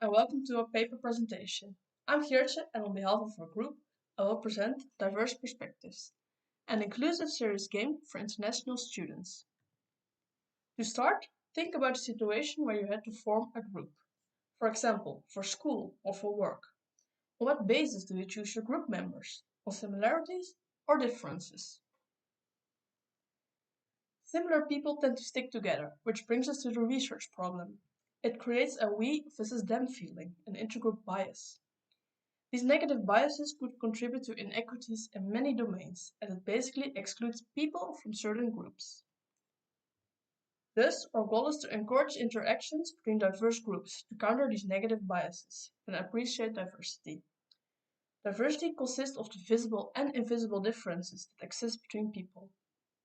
and welcome to our paper presentation. I'm Geertje, and on behalf of our group, I will present Diverse Perspectives, an inclusive serious game for international students. To start, think about a situation where you had to form a group. For example, for school or for work. On what basis do you choose your group members? On similarities or differences? Similar people tend to stick together, which brings us to the research problem. It creates a we versus them feeling, an intergroup bias. These negative biases could contribute to inequities in many domains, as it basically excludes people from certain groups. Thus, our goal is to encourage interactions between diverse groups to counter these negative biases and appreciate diversity. Diversity consists of the visible and invisible differences that exist between people.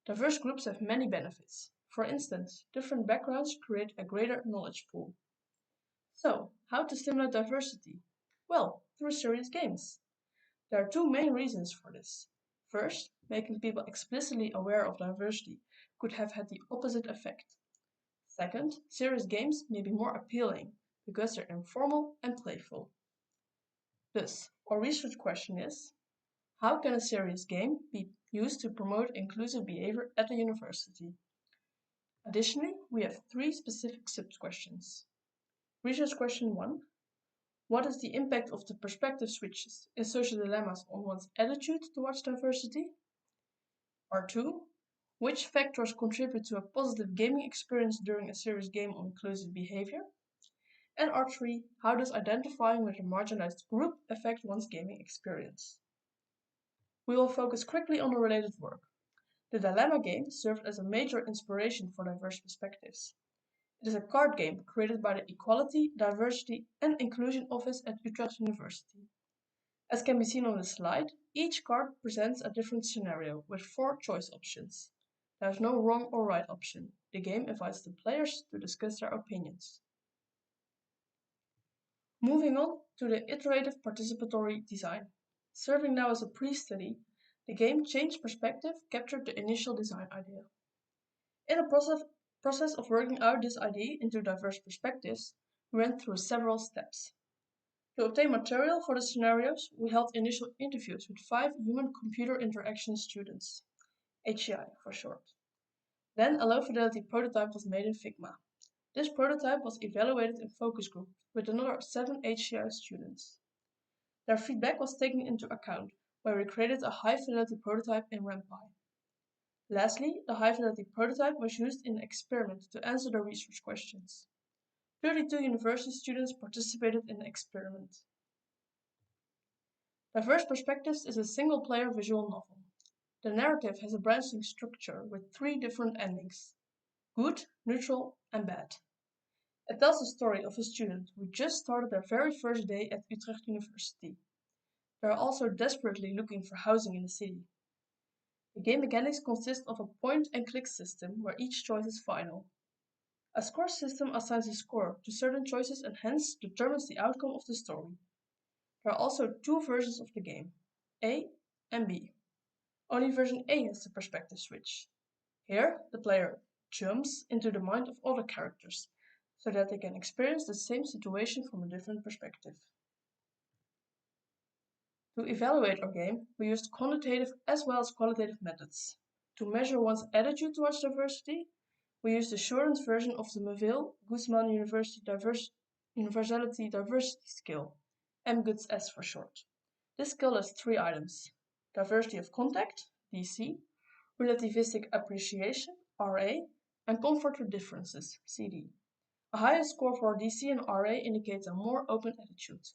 Diverse groups have many benefits. For instance, different backgrounds create a greater knowledge pool. So, how to stimulate diversity? Well, through serious games. There are two main reasons for this. First, making people explicitly aware of diversity could have had the opposite effect. Second, serious games may be more appealing because they're informal and playful. Thus, our research question is, how can a serious game be used to promote inclusive behavior at a university? Additionally, we have three specific sub-questions. Research question 1. What is the impact of the perspective switches in social dilemmas on one's attitude towards diversity? R2. Which factors contribute to a positive gaming experience during a serious game on inclusive behavior? And R3. How does identifying with a marginalized group affect one's gaming experience? We will focus quickly on the related work. The Dilemma game served as a major inspiration for diverse perspectives. It is a card game created by the Equality, Diversity and Inclusion Office at Utrecht University. As can be seen on the slide, each card presents a different scenario with 4 choice options. There is no wrong or right option. The game invites the players to discuss their opinions. Moving on to the iterative participatory design. Serving now as a pre-study, the game Change Perspective captured the initial design idea. In the process of working out this idea into diverse perspectives, we went through several steps. To obtain material for the scenarios, we held initial interviews with 5 human-computer interaction students, HCI for short. Then a low-fidelity prototype was made in Figma. This prototype was evaluated in focus group with another 7 HCI students. Their feedback was taken into account, where we created a high-fidelity prototype in RamPy. Lastly, the high-fidelity prototype was used in an experiment to answer the research questions. 32 university students participated in the experiment. Diverse Perspectives is a single-player visual novel. The narrative has a branching structure with 3 different endings: good, neutral, and bad. It tells the story of a student who just started their very first day at Utrecht University. They are also desperately looking for housing in the city. The game mechanics consist of a point-and-click system where each choice is final. A score system assigns a score to certain choices and hence determines the outcome of the story. There are also 2 versions of the game, A and B. Only version A has the perspective switch. Here, the player jumps into the mind of other characters, so that they can experience the same situation from a different perspective. To evaluate our game, we used quantitative as well as qualitative methods. To measure one's attitude towards diversity, we used the shortened version of the Miville-Guzman Universality-Diversity scale, MGUDS for short. This scale has 3 items: diversity of contact, DC, relativistic appreciation, RA, and comfort with differences, CD. A higher score for DC and RA indicates a more open attitude.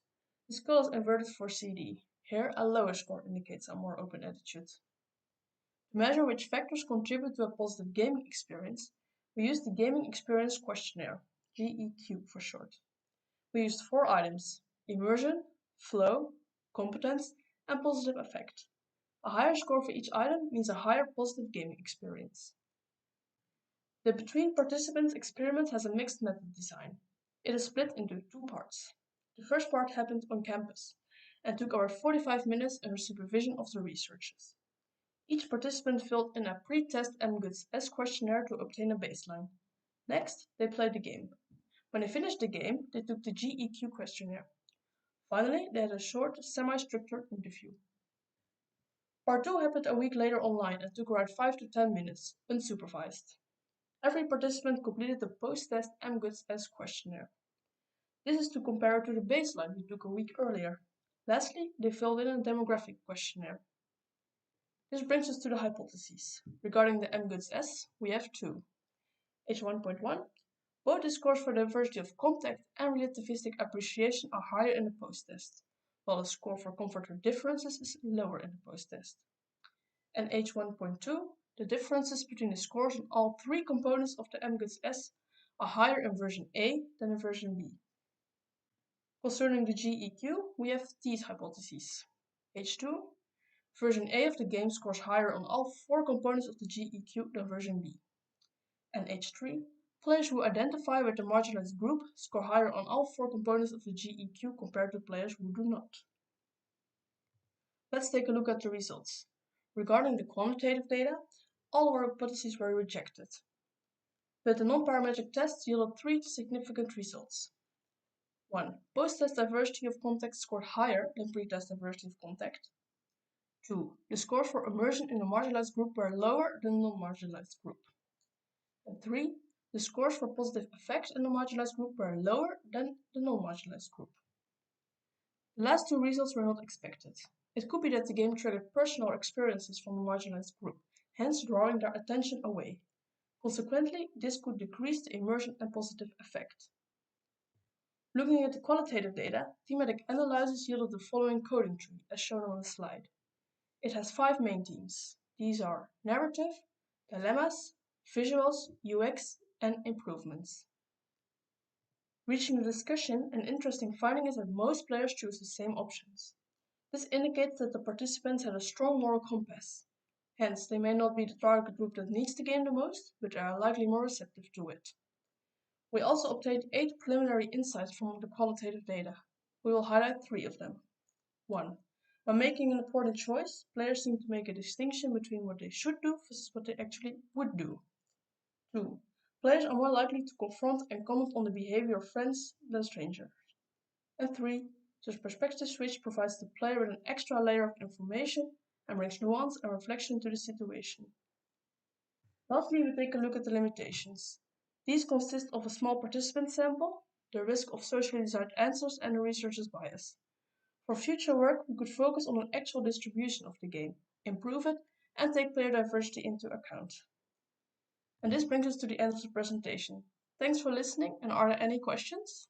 The scale is inverted for CD. Here, a lower score indicates a more open attitude. To measure which factors contribute to a positive gaming experience, we used the Game Experience Questionnaire, GEQ for short. We used 4 items: immersion, flow, competence, and positive affect. A higher score for each item means a higher positive gaming experience. The Between Participants experiment has a mixed method design. It is split into 2 parts. The first part happened on campus and took over 45 minutes under supervision of the researchers. Each participant filled in a pre-test MGUDS questionnaire to obtain a baseline. Next, they played the game. When they finished the game, they took the GEQ questionnaire. Finally, they had a short, semi-structured interview. Part 2 happened a week later online and took around 5 to 10 minutes, unsupervised. Every participant completed the post-test MGoods questionnaire. This is to compare it to the baseline we took a week earlier. Lastly, they filled in a demographic questionnaire. This brings us to the hypotheses. Regarding the MGoods, we have two. H1.1. Both the scores for diversity of contact and relativistic appreciation are higher in the post-test, while the score for comfort with differences is lower in the post-test. And H1.2, the differences between the scores on all three components of the MGoods are higher in version A than in version B. Concerning the GEQ, we have these hypotheses. H2, version A of the game scores higher on all four components of the GEQ than version B. And H3, players who identify with the marginalized group score higher on all four components of the GEQ compared to players who do not. Let's take a look at the results. Regarding the quantitative data, all our hypotheses were rejected. But the non-parametric tests yielded three significant results. 1. Post-test diversity of contact scored higher than pre-test diversity of contact. 2. The scores for immersion in the marginalized group were lower than the non-marginalized group. And 3. The scores for positive effects in the marginalized group were lower than the non-marginalized group. The last two results were not expected. It could be that the game triggered personal experiences from the marginalized group, hence drawing their attention away. Consequently, this could decrease the immersion and positive effect. Looking at the qualitative data, thematic analysis yielded the following coding tree, as shown on the slide. It has 5 main themes. These are narrative, dilemmas, visuals, UX, and improvements. Reaching the discussion, an interesting finding is that most players choose the same options. This indicates that the participants had a strong moral compass. Hence, they may not be the target group that needs the game the most, but they are likely more receptive to it. We also obtained 8 preliminary insights from the qualitative data. We will highlight 3 of them. 1. When making an important choice, players seem to make a distinction between what they should do versus what they actually would do. 2. Players are more likely to confront and comment on the behavior of friends than strangers. And 3. This perspective switch provides the player with an extra layer of information and brings nuance and reflection to the situation. Lastly, we take a look at the limitations. These consist of a small participant sample, the risk of socially desired answers, and the researcher's bias. For future work, we could focus on an actual distribution of the game, improve it, and take player diversity into account. And this brings us to the end of the presentation. Thanks for listening, and are there any questions?